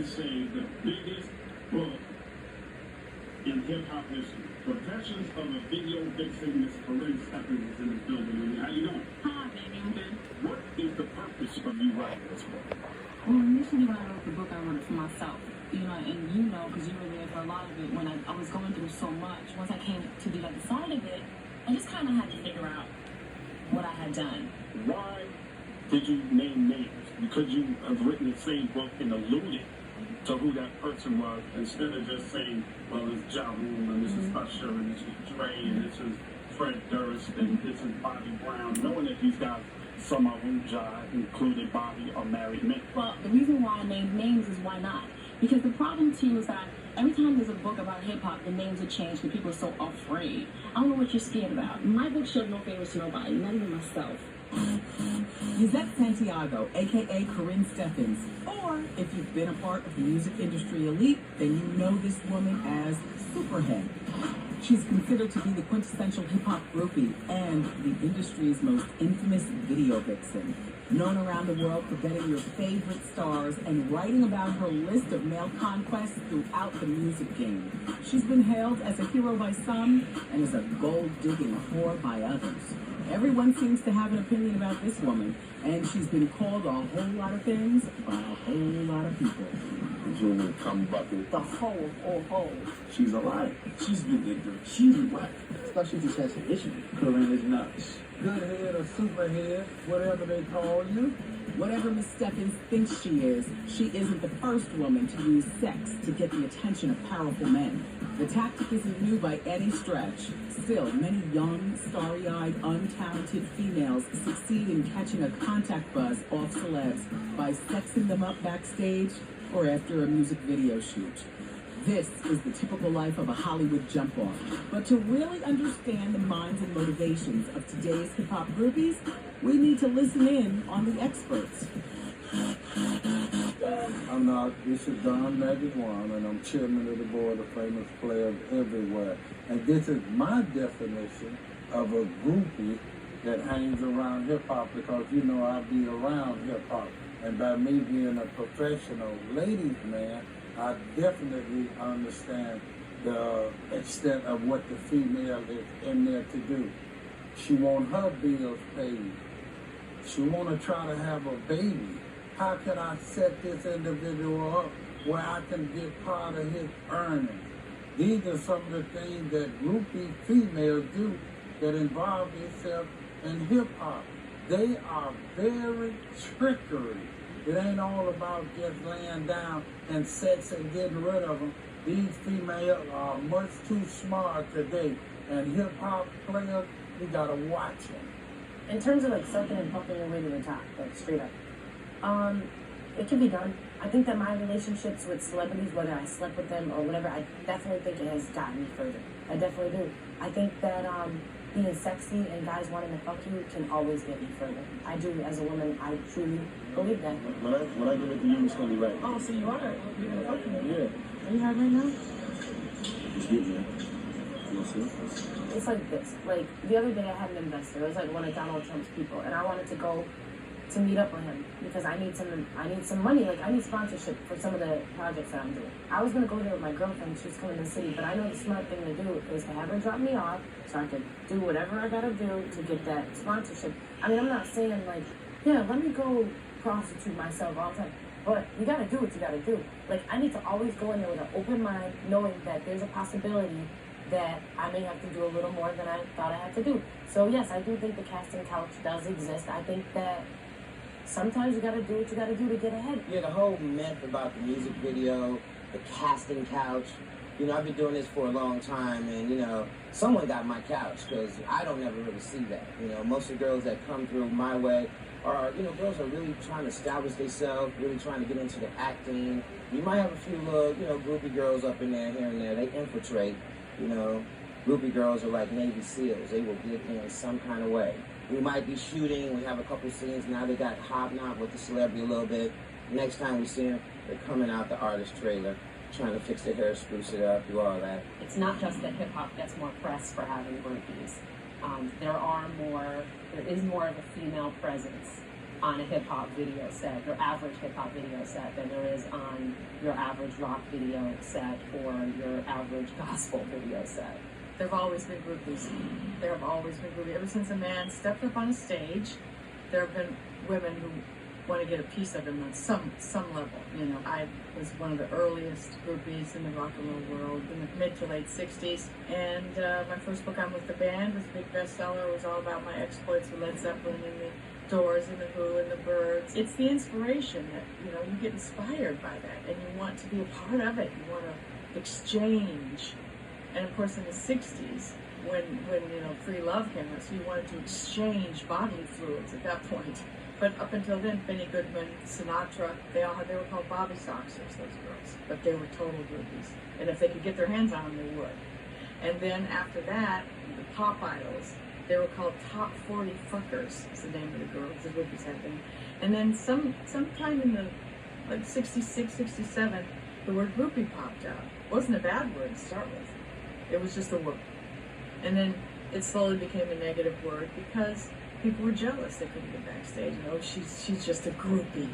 say the biggest book in hip-hop history. Professions of a Video Vixen, Miss Corinne Stephens is in the building. How you doing? Hi, baby. I'm good. What is the purpose of you writing this book? Well, initially when I wrote the book, I wrote it for myself. You know, and you know, because you were there for a lot of it, when I was going through so much. Once I came to the other side of it, I just kind of had to figure out what I had done. Why did you name names? Because you have written the same book and alluded to who that person was, instead of just saying, well, it's Ja Rule, and this is Usher, and this is Dre, and this is Fred Durst, and this is Bobby Brown, knowing that these guys from Abuja, including Bobby, are married men. Well, the reason why I named names is why not? Because the problem too is that every time there's a book about hip-hop, the names are changed because people are so afraid. I don't know what you're scared about. My book showed no favors to nobody, not even myself. Yvette Santiago, a.k.a. Corinne Stephens. Or, if you've been a part of the music industry elite, then you know this woman as Superhead. She's considered to be the quintessential hip-hop groupie and the industry's most infamous video vixen. Known around the world for getting your favorite stars and writing about her list of male conquests throughout the music game. She's been hailed as a hero by some and as a gold-digging whore by others. Everyone seems to have an opinion about this woman, and she's been called a whole lot of things by a whole lot of people. Junior come bucket. The whole of all holes. She's a liar. She's ridiculous. She's whack. I thought she just had some issues. Corinne is nuts. Good head or super head, whatever they call you. Whatever Miss Stephens thinks she isn't the first woman to use sex to get the attention of powerful men. The tactic isn't new by any stretch. Still, many young, starry-eyed, untalented females succeed in catching a contact buzz off celebs by sexing them up backstage or after a music video shoot. This is the typical life of a Hollywood jump-off. But to really understand the minds and motivations of today's hip-hop groupies, we need to listen in on the experts. I'm not, this is Don Magic-Juan, and I'm chairman of the board of famous players everywhere. And this is my definition of a groupie that hangs around hip-hop, because, you know, I be around hip-hop. And by me being a professional ladies man, I definitely understand the extent of what the female is in there to do. She want her bills paid. She want to try to have a baby. How can I set this individual up where I can get part of his earnings? These are some of the things that groupie females do that involve themselves in hip-hop. They are very trickery. It ain't all about just laying down and sex and getting rid of them. These females are much too smart today. And hip-hop players, you gotta watch them. In terms of like sucking and pumping your way to the top, like straight up, it can be done. I think that my relationships with celebrities, whether I slept with them or whatever, I definitely think it has gotten me further. I definitely do. I think that being sexy and guys wanting to fuck you can always get me further. I do, as a woman, I truly believe that. When I give it to you, it's gonna be right. Oh, so you are? You're gonna fuck me? Yeah. Are you hard right now? Just get me. You'll see. It's like this. Like, the other day I had an investor. It was like one of Donald Trump's people. And I wanted to go to meet up with him because I need some money. Like, I need sponsorship for some of the projects that I'm doing. I was going to go there with my girlfriend. She was coming to the city. But I know the smart thing to do is to have her drop me off so I could do whatever I got to do to get that sponsorship. I mean, I'm not saying, like, yeah, let me go prostitute myself all the time. But you got to do what you got to do. Like, I need to always go in there with an open mind, knowing that there's a possibility that I may have to do a little more than I thought I had to do. So yes, I do think the casting couch does exist. I think that sometimes you gotta do what you gotta do to get ahead. Yeah, the whole myth about the music video, the casting couch, you know, I've been doing this for a long time, and, you know, someone got my couch, because I don't ever really see that. You know, most of the girls that come through my way are, you know, girls are really trying to establish themselves, really trying to get into the acting. You might have a few little, you know, groupie girls up in there here and there. They infiltrate. You know, groupie girls are like Navy SEALs. They will get in some kind of way. We might be shooting. We have a couple scenes. Now they got hobnobbed with the celebrity a little bit. Next time we see them, they're coming out the artist trailer, trying to fix their hair, spruce it up, do all that. It's not just that hip-hop gets more press for having groupies. There is more of a female presence on a hip-hop video set, your average hip-hop video set, than there is on your average rock video set or your average gospel video set. There have always been groupies. There have always been groupies. Ever since a man stepped up on a stage, there have been women who want to get a piece of him on some level. You know, I was one of the earliest groupies in the rock and roll world in the mid to late 60s. And my first book on with the band was a big bestseller. It was all about my exploits with Led Zeppelin and the Doors and the Who and the Byrds. It's the inspiration that, you know, you get inspired by that and you want to be a part of it. You want to exchange. And of course in the 60s, when you know, free love came out, so you wanted to exchange bodily fluids at that point. But up until then, Benny Goodman, Sinatra, they were called Bobby Soxers, those girls. But they were total groupies. And if they could get their hands on them, they would. And then after that, the pop idols, they were called Top 40 Fuckers, is the name of the girls, the groupies had been. And then sometime in the, like 66, 67, the word groupie popped out. It wasn't a bad word to start with. It was just a word. And then it slowly became a negative word because people were jealous they couldn't get backstage. You know, she's just a groupie.